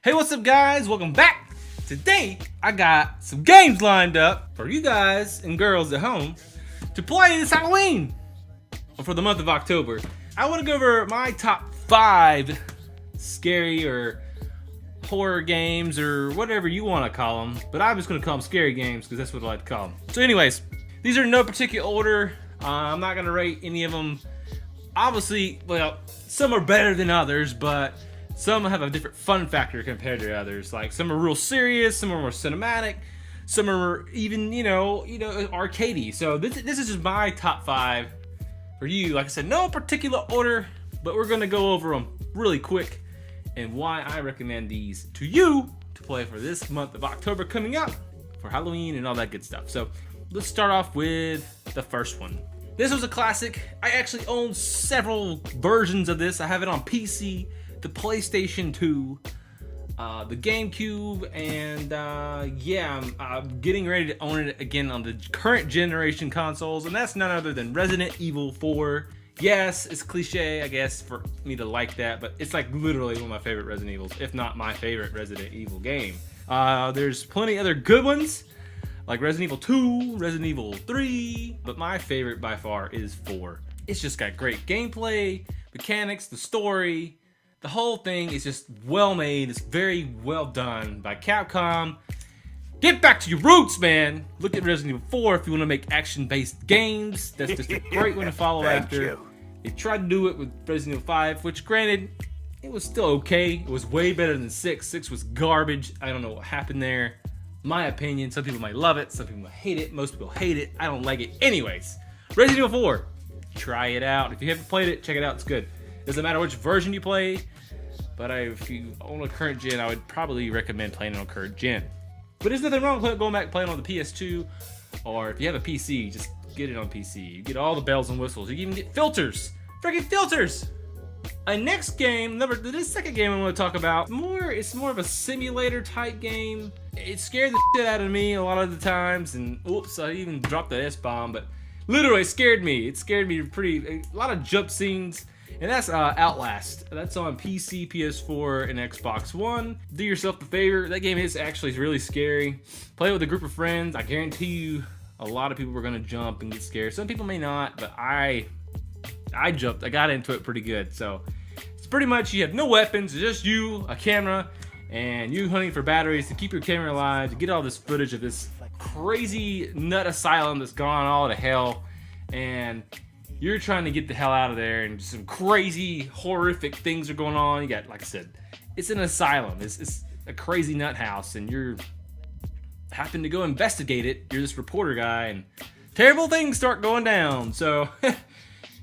Hey, what's up guys? Welcome back. Today, I got some games lined up for you guys and girls at home to play this Halloween, or for the month of October. I want to go over my top 5 scary or horror games, or whatever you want to call them, but I'm just going to call them scary games because that's what I like to call them. So anyways, these are in no particular order. I'm not going to rate any of them. Obviously, well, some are better than others, but some have a different fun factor compared to others. Like, some are real serious, some are more cinematic, some are even, you know, arcadey. So this is just my top 5 for you. Like I said, no particular order, but we're gonna go over them really quick and why I recommend these to you to play for this month of October coming up for Halloween and all that good stuff. So let's start off with the first one. This was a classic. I actually own several versions of this. I have it on PC, the PlayStation 2, the GameCube, and yeah, I'm getting ready to own it again on the current generation consoles, and that's none other than Resident Evil 4. Yes, it's cliche, I guess, for me to like that, but it's like literally one of my favorite Resident Evils, if not my favorite Resident Evil game. There's plenty other good ones, like Resident Evil 2, Resident Evil 3, but my favorite by far is 4. It's just got great gameplay, mechanics, the story. The whole thing is just well made. It's very well done by Capcom. Get back to your roots, man. Look at Resident Evil 4 if you want to make action-based games. That's just a great one to follow after. They tried to do it with Resident Evil 5, which granted, it was still okay. It was way better than 6. 6 was garbage. I don't know what happened there. My opinion, some people might love it, some people might hate it, most people hate it. I don't like it. Anyways, Resident Evil 4, try it out. If you haven't played it, check it out, it's good. Doesn't matter which version you play, but if you own a current gen, I would probably recommend playing it on current gen. But there's nothing wrong with going back and playing on the PS2, or if you have a PC, just get it on PC. You get all the bells and whistles. You even get filters. Freaking filters! Next game, this second game I want to talk about, it's more of a simulator type game. It scared the shit out of me a lot of the times, and oops, I even dropped the S-bomb, but literally it scared me. It scared me a lot of jump scenes, and that's Outlast. That's on PC, PS4, and Xbox One. Do yourself the favor, that game is actually really scary. Play with a group of friends, I guarantee you a lot of people are gonna jump and get scared. Some people may not, but I jumped, I got into it pretty good. So it's pretty much, you have no weapons, it's just you, a camera, and you hunting for batteries to keep your camera alive, to get all this footage of this crazy nut asylum that's gone all to hell, and you're trying to get the hell out of there, and some crazy, horrific things are going on. You got, like I said, it's an asylum, it's a crazy nut house, and you're happen to go investigate it. You're this reporter guy, and terrible things start going down, so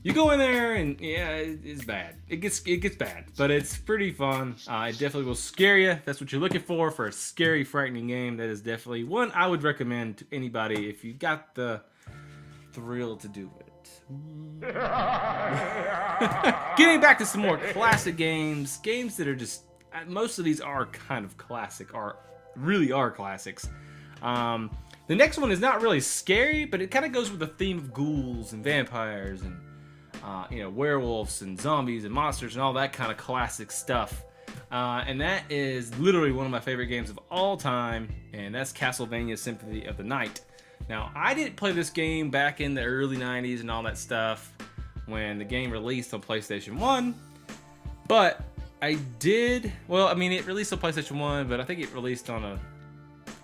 you go in there, and yeah, it's bad. It gets bad, but it's pretty fun. It definitely will scare you. That's what you're looking for a scary, frightening game. That is definitely one I would recommend to anybody if you got the thrill to do it. Getting back to some more classic games that are just, most of these are kind of classic, really are classics. The next one is not really scary, but it kind of goes with the theme of ghouls and vampires and werewolves and zombies and monsters and all that kind of classic stuff. And that is literally one of my favorite games of all time, and that's Castlevania Symphony of the Night. Now, I didn't play this game back in the early 90s and all that stuff when the game released on PlayStation 1, but I did, well, I mean, it released on PlayStation 1, but I think it released on a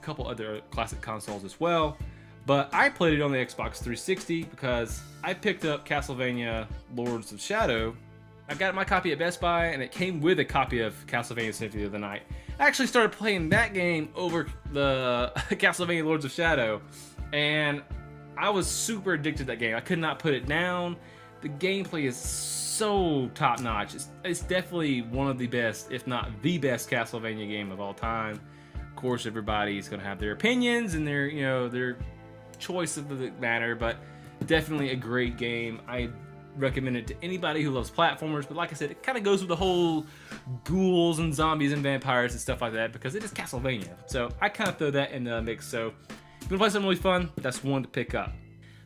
couple other classic consoles as well. But I played it on the Xbox 360 because I picked up Castlevania Lords of Shadow. I got my copy at Best Buy, and it came with a copy of Castlevania Symphony of the Night. I actually started playing that game over the Castlevania Lords of Shadow, and I was super addicted to that game. I could not put it down. The gameplay is so top-notch. It's definitely one of the best, if not the best, Castlevania game of all time. Of course, everybody's going to have their opinions and their choice of the matter, but definitely a great game. I recommend it to anybody who loves platformers, but like I said, it kind of goes with the whole ghouls and zombies and vampires and stuff like that because it is Castlevania. So I kind of throw that in the mix. So if you want to play something really fun, that's one to pick up.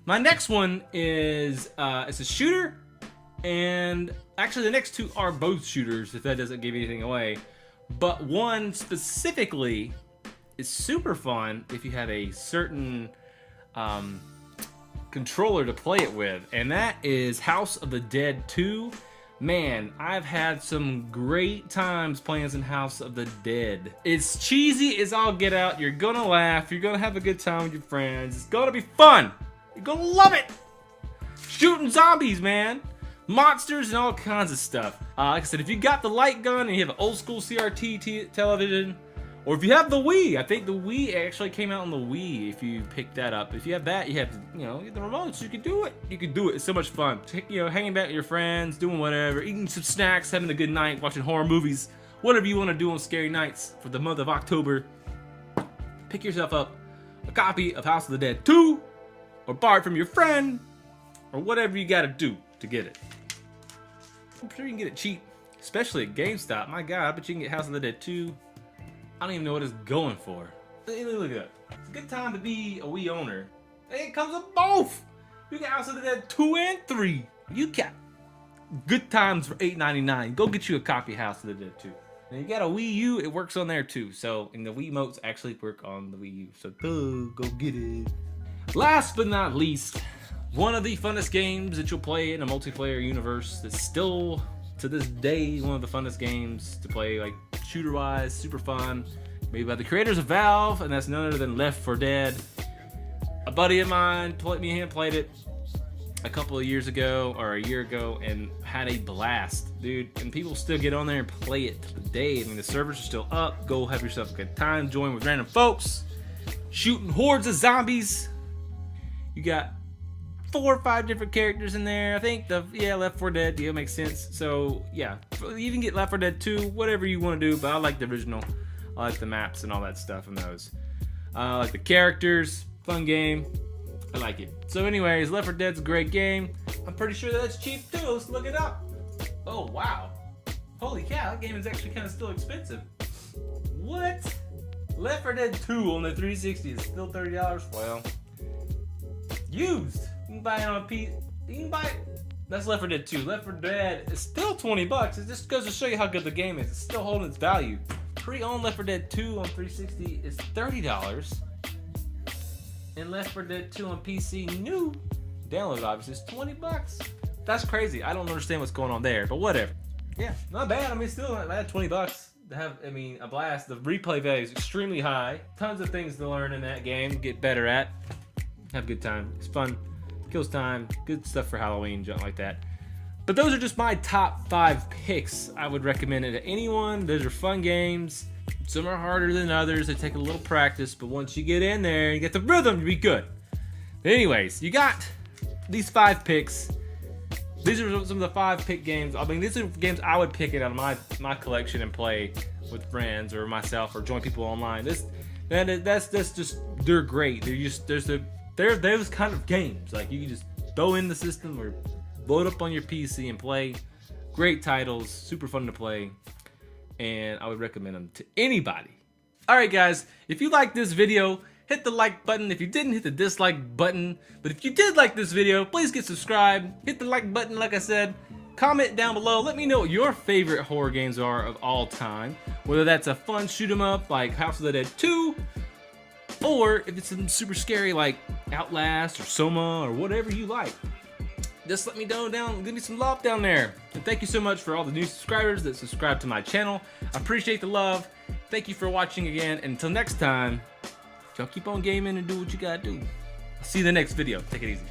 My next one is it's a shooter, and actually the next two are both shooters, if that doesn't give anything away. but one specifically is super fun if you have a certain controller to play it with, and that is House of the Dead 2. Man, I've had some great times playing some House of the Dead. It's cheesy as all get out. You're gonna laugh. You're gonna have a good time with your friends. It's gonna be fun. You're gonna love it. Shooting zombies, man. Monsters and all kinds of stuff. Like I said, if you got the light gun and you have an old school CRT television, or if you have the Wii, I think the Wii actually came out on the Wii. If you pick that up, if you have that, you have the remotes. You can do it. You can do it. It's so much fun. Hanging back with your friends, doing whatever, eating some snacks, having a good night, watching horror movies, whatever you want to do on scary nights for the month of October. Pick yourself up a copy of House of the Dead 2, or borrow it from your friend, or whatever you got to do to get it. I'm sure you can get it cheap, especially at GameStop. My God, I bet you can get House of the Dead 2. I don't even know what it's going for. Look at that. It's a good time to be a Wii owner. It comes with both. You got House of the Dead 2 and 3. You got good times for $8.99. Go get you a copy of House of the Dead 2. And you got a Wii U, it works on there too. So, and the Wii Emotes actually work on the Wii U. So, go get it. Last but not least, one of the funnest games that you'll play in a multiplayer universe that's still, to this day, one of the funnest games to play, like shooter-wise, super fun, made by the creators of Valve, and that's none other than Left 4 Dead. A buddy of mine, me and him played it a couple of years ago, or a year ago, and had a blast, dude. And people still get on there and play it today. I mean, the servers are still up. Go have yourself a good time, join with random folks, shooting hordes of zombies. You got 4 or 5 different characters in there. I think Left 4 Dead, makes sense. So yeah, you can get Left 4 Dead 2, whatever you want to do, but I like the original. I like the maps and all that stuff in those. I like the characters, fun game. I like it. So anyways, Left 4 Dead's a great game. I'm pretty sure that's cheap too. Let's look it up. Oh wow. Holy cow, that game is actually kind of still expensive. What? Left 4 Dead 2 on the 360 is still $30. Well, used. You can buy it on a piece. You can buy it. That's Left 4 Dead 2. Left 4 Dead is still $20. It just goes to show you how good the game is. It's still holding its value. Pre-owned Left 4 Dead 2 on 360 is $30. And Left 4 Dead 2 on PC new, download obviously, is $20. That's crazy. I don't understand what's going on there, but whatever. Yeah, not bad. I mean, still not bad. $20 to have, a blast. The replay value is extremely high. Tons of things to learn in that game, get better at. Have a good time. It's fun. Kills time. Good stuff for Halloween, junk like that. But those are just my top 5 picks. I would recommend it to anyone. Those are fun games. Some are harder than others. They take a little practice, but once you get in there, you get the rhythm, you'll be good. But anyways, you got these 5 picks. These are some of the 5 pick games. I mean, these are games I would pick it out of my collection and play with friends or myself or join people online. That's just, they're great. They're those kind of games. Like, you can just throw in the system or load up on your PC and play. Great titles, super fun to play, and I would recommend them to anybody. Alright guys, if you liked this video, hit the like button. If you didn't, hit the dislike button. But if you did like this video, please get subscribed. Hit the like button like I said. Comment down below. Let me know what your favorite horror games are of all time. Whether that's a fun shoot 'em up like House of the Dead 2, or if it's something super scary like Outlast or Soma or whatever you like. Just let me know down, give me some love down there. And thank you so much for all the new subscribers that subscribe to my channel. I appreciate the love. Thank you for watching again. And until next time, y'all keep on gaming and do what you gotta do. I'll see you in the next video. Take it easy.